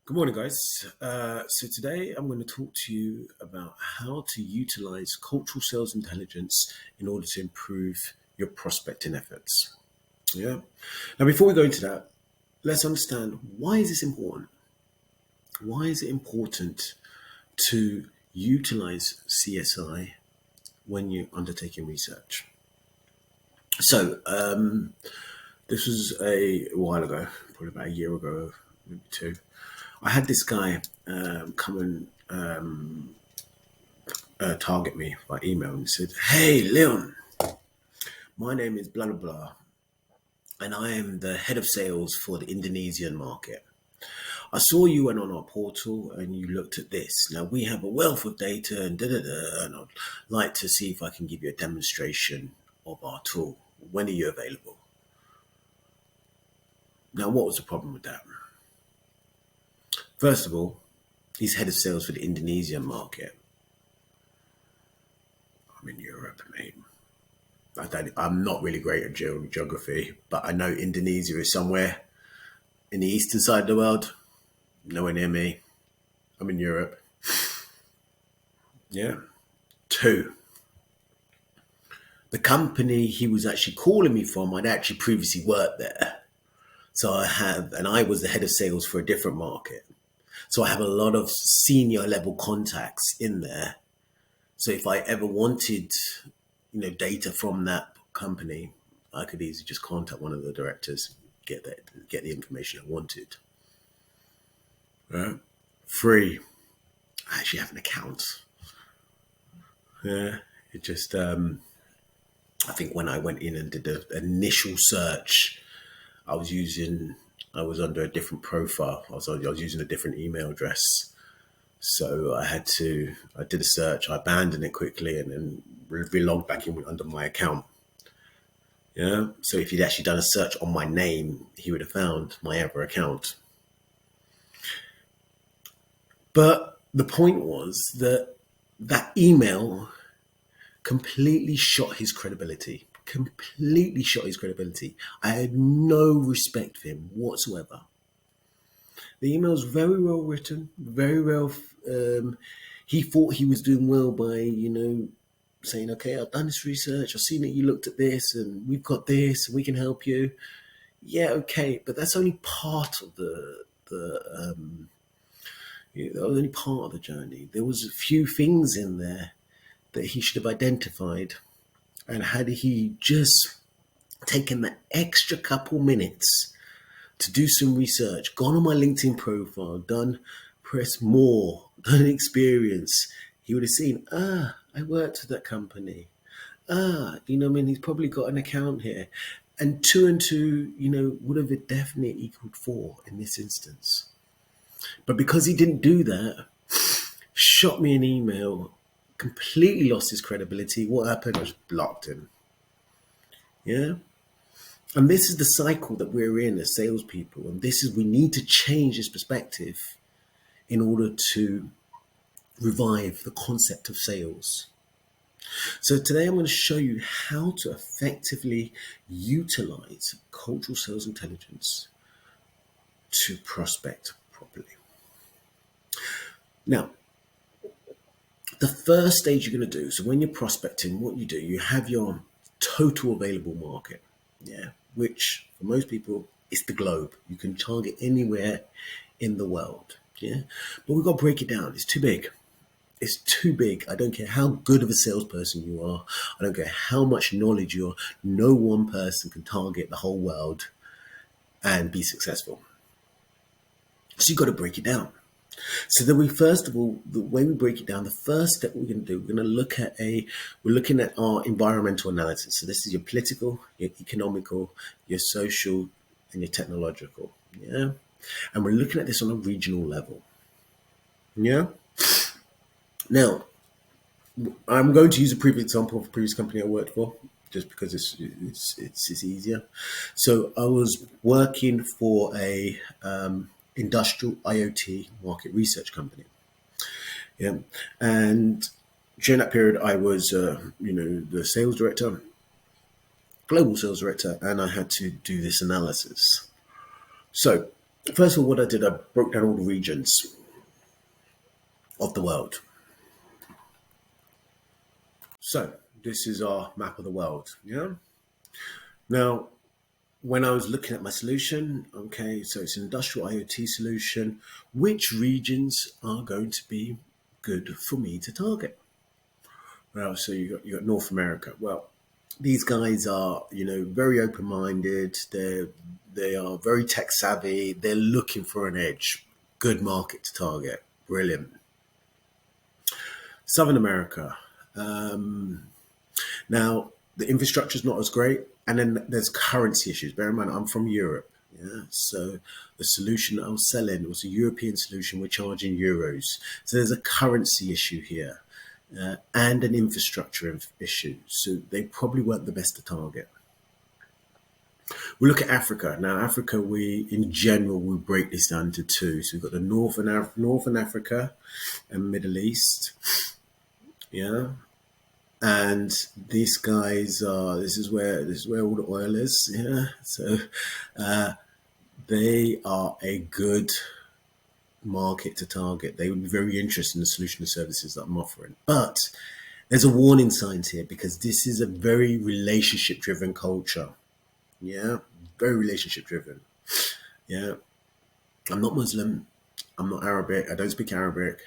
Good morning, guys. So today I'm going to talk to you about how to utilize cultural sales intelligence in order to improve your prospecting efforts. Yeah. Now, before we go into that, let's understand, why is this important? Why is it important to utilize CSI when you're undertaking research? So this was a while ago, probably about a year ago, maybe two. I had this guy come and target me by email and said, "Hey, Leon, my name is blah, blah, blah, and I am the head of sales for the Indonesian market. I saw you went on our portal and you looked at this. Now, we have a wealth of data and da-da-da, and I'd like to see if I can give you a demonstration of our tool. When are you available?" Now, what was the problem with that? First of all, he's head of sales for the Indonesian market. I'm in Europe, mate. I'm not really great at geography, but I know Indonesia is somewhere in the eastern side of the world, nowhere near me. I'm in Europe. Yeah. Two, the company he was actually calling me from, I'd actually previously worked there. And I was the head of sales for a different market. So I have a lot of senior level contacts in there. So if I ever wanted, data from that company, I could easily just contact one of the directors, get the information I wanted. Right? Three, I actually have an account. Yeah, it just I think when I went in and did the initial search, I was under a different profile. I was using a different email address. So I did a search, I abandoned it quickly and then re-logged back in under my account. Yeah. So if he'd actually done a search on my name, he would have found my other account. But the point was that email completely shot his credibility. I had no respect for him whatsoever. The email was very well written, very well. He thought he was doing well by, saying, "Okay, I've done this research. I've seen that you looked at this, and we've got this, and we can help you." Yeah, okay, but that's only part of that was only part of the journey. There was a few things in there that he should have identified, and had he just taken that extra couple minutes to do some research, gone on my LinkedIn profile, press more, done experience, he would have seen, I worked at that company. He's probably got an account here. And two, would have definitely equaled four in this instance. But because he didn't do that, shot me an email, completely lost his credibility. What happened? I just blocked him. Yeah. And this is the cycle that we're in as salespeople. And we need to change this perspective in order to revive the concept of sales. So today I'm going to show you how to effectively utilize cultural sales intelligence to prospect properly. Now, the first stage you're going to do, so when you're prospecting, what you do, you have your total available market, which for most people is the globe. You can target anywhere in the world, but we've got to break it down. It's too big. It's too big. I don't care how good of a salesperson you are. I don't care how much knowledge you are. No one person can target the whole world and be successful. So you've got to break it down. So then the way we break it down, the first step we're going to do, we're looking at our environmental analysis. So this is your political, your economical, your social, and your technological. Yeah. And we're looking at this on a regional level. Yeah. Now, I'm going to use a previous example of a previous company I worked for, just because it's easier. So I was working for a industrial IoT market research company. Yeah, and during that period, I was the sales director, global sales director, and I had to do this analysis. So First of all, what I did, I broke down all the regions of the world. So this is our map of the world. Yeah. Now, when I was looking at my solution, okay, so it's an industrial IoT solution. Which regions are going to be good for me to target? Well, so you got North America. Well, these guys are, very open minded. They are very tech savvy. They're looking for an edge. Good market to target. Brilliant. Southern America. Now the infrastructure is not as great, and then there's currency issues. Bear in mind, I'm from Europe. Yeah, so the solution I was selling was a European solution. We're charging euros, so there's a currency issue here, and an infrastructure issue. So they probably weren't the best to target. We look at Africa now. Africa, we in general we break this down into two. So we've got the Northern Africa and Middle East. Yeah, and these guys are. This is where all the oil is. Yeah, so they are a good market to target. They would be very interested in the solution and services that I'm offering. But there's a warning signs here because this is a very relationship driven culture. Yeah, very relationship driven. Yeah, I'm not Muslim. I'm not Arabic. I don't speak Arabic.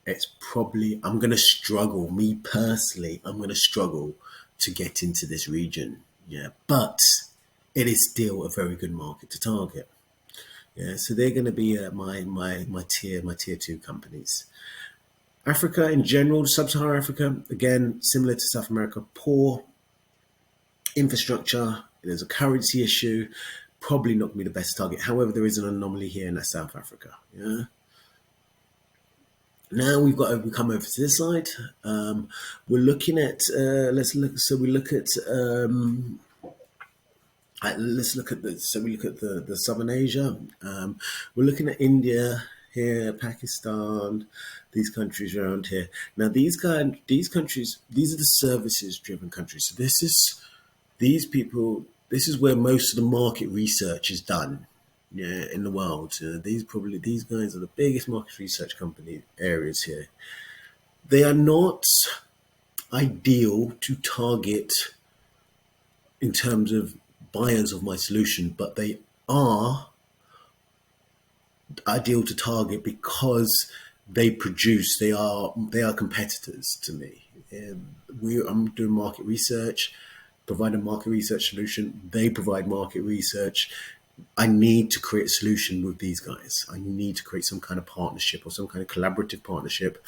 It's probably, I'm going to struggle, me personally, I'm going to struggle to get into this region. Yeah, but it is still a very good market to target. Yeah, so they're going to be my tier two companies. Africa in general, sub-Saharan Africa, again, similar to South America, poor infrastructure. There's a currency issue. Probably not going to be the best target. However, there is an anomaly here in South Africa. Yeah. Now we come over to this side. We're looking at let's look. So we look at let's look at the. So we look at the Southern Asia. We're looking at India here, Pakistan, these countries around here. Now these countries, these are the services driven countries. So this is these people. This is where most of the market research is done. Yeah, in the world, these guys are the biggest market research company areas here. They are not ideal to target in terms of buyers of my solution, but they are ideal to target because they are competitors to me. I'm doing market research, provide a market research solution. They provide market research. I need to create a solution with these guys. I need to create some kind of partnership or some kind of collaborative partnership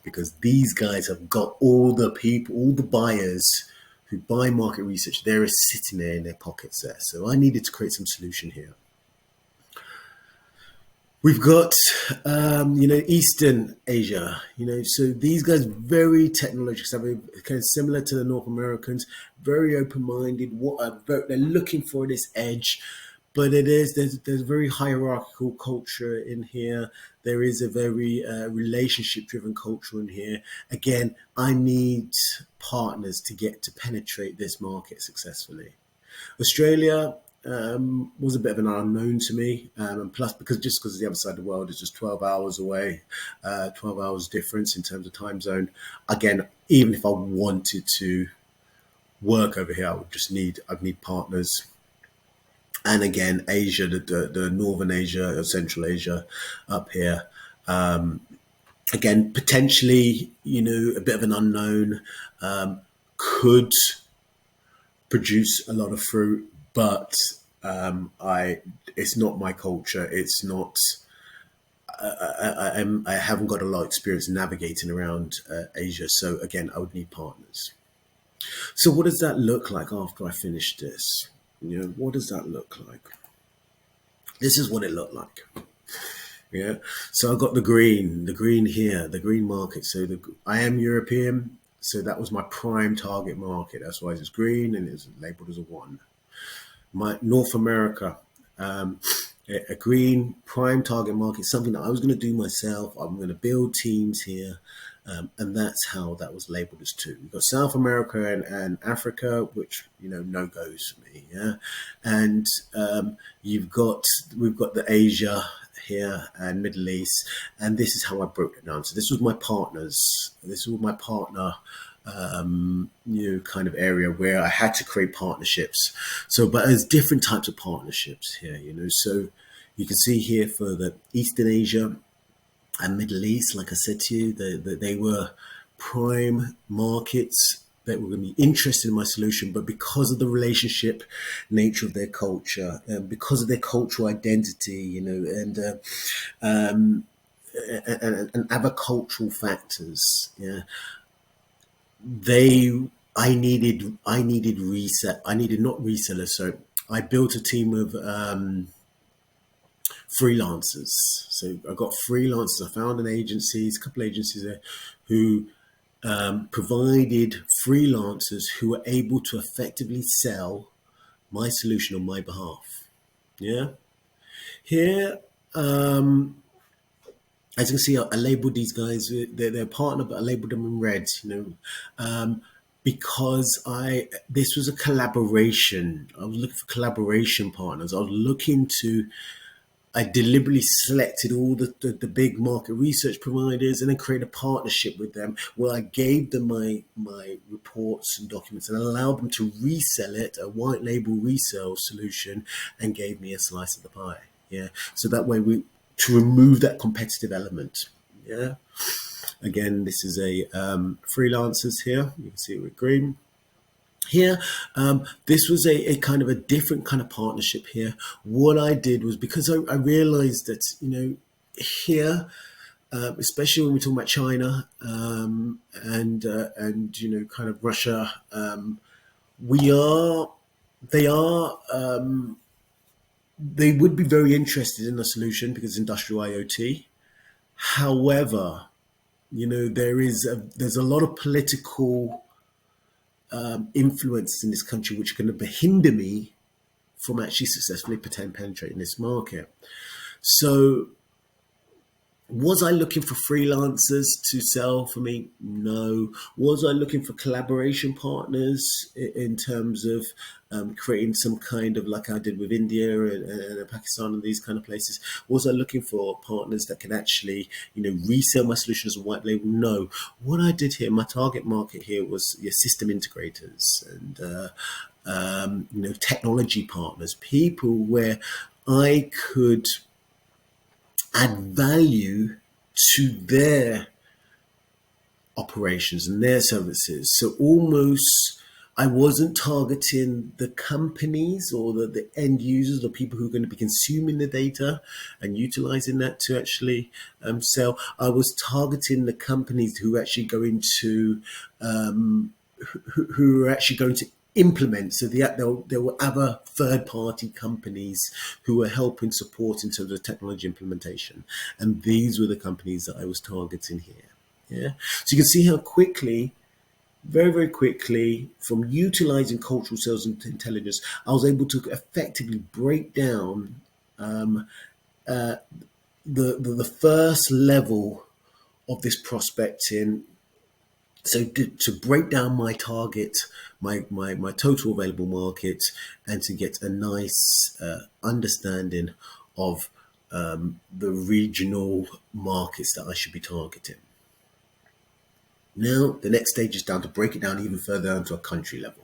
because these guys have got all the people, all the buyers who buy market research. They're sitting there in their pockets there. So I needed to create some solution here. We've got, Eastern Asia, so these guys very technological, kind of similar to the North Americans, very open-minded. They're looking for this edge, but there's very hierarchical culture in here. There is a very relationship-driven culture in here. Again, I need partners to get to penetrate this market successfully. Australia was a bit of an unknown to me, and plus because the other side of the world is just 12 hours away, 12 hours difference in terms of time zone. Again, even if I wanted to work over here, I'd need partners. And again, Asia, the Northern Asia or Central Asia up here. Again, potentially, a bit of an unknown, could produce a lot of fruit, but it's not my culture. It's not. I haven't got a lot of experience navigating around Asia, so again, I would need partners. So, what does that look like after I finish this? What does that look like? This is what it looked like. Yeah. So I got the green here, the green market. So I am European. So that was my prime target market. That's why it's green and it's labeled as a 1. My North America, a green prime target market, something that I was going to do myself. I'm going to build teams here. And that's how that was labeled as two. We've got South America and Africa, which, no goes for me. Yeah. And we've got the Asia here and Middle East. And this is how I broke it down. So this was my partners. This was my partner kind of area where I had to create partnerships. So, but there's different types of partnerships here, So you can see here for the Eastern Asia and Middle East, like I said to you, they were prime markets that were going to be interested in my solution, but because of the relationship nature of their culture, and because of their cultural identity, and other cultural factors, yeah, they I needed reset. I needed not resellers. So I built a team of freelancers. So I got freelancers. I found a couple agencies there who provided freelancers who were able to effectively sell my solution on my behalf. Yeah. Here, as you can see, I labeled these guys, they're a partner, but I labeled them in red, because this was a collaboration. I was looking for collaboration partners. I deliberately selected all the big market research providers and then created a partnership with them where I gave them my reports and documents and allowed them to resell it, a white label resale solution, and gave me a slice of the pie. Yeah. So that way to remove that competitive element. Yeah. Again, this is a freelancers here. You can see it with green. Here, this was a kind of a different kind of partnership here. What I did was, because I realized that, here, especially when we talk about China and kind of Russia, we are, they are, they would be very interested in a solution because industrial IoT. However, there's a lot of political influences in this country which are going to hinder me from actually successfully penetrating this market. So was I looking for freelancers to sell for me? No. Was I looking for collaboration partners in terms of creating some kind of, like I did with India and Pakistan and these kind of places? Was I looking for partners that could actually, resell my solution as a white label? No. What I did here, my target market here was your system integrators and technology partners, people where I could add value to their operations and their services. So almost I wasn't targeting the companies or the end users or people who are going to be consuming the data and utilizing that to actually sell. I was targeting the companies who are actually going to who are actually going to implement. So there were other third-party companies who were helping support in terms of technology implementation, and these were the companies that I was targeting here. Yeah, so you can see how quickly, very, very quickly, from utilizing cultural sales and intelligence, I was able to effectively break down the first level of this prospecting. So to break down my target, my total available market, and to get a nice understanding of the regional markets that I should be targeting. Now, the next stage is down to break it down even further down to a country level.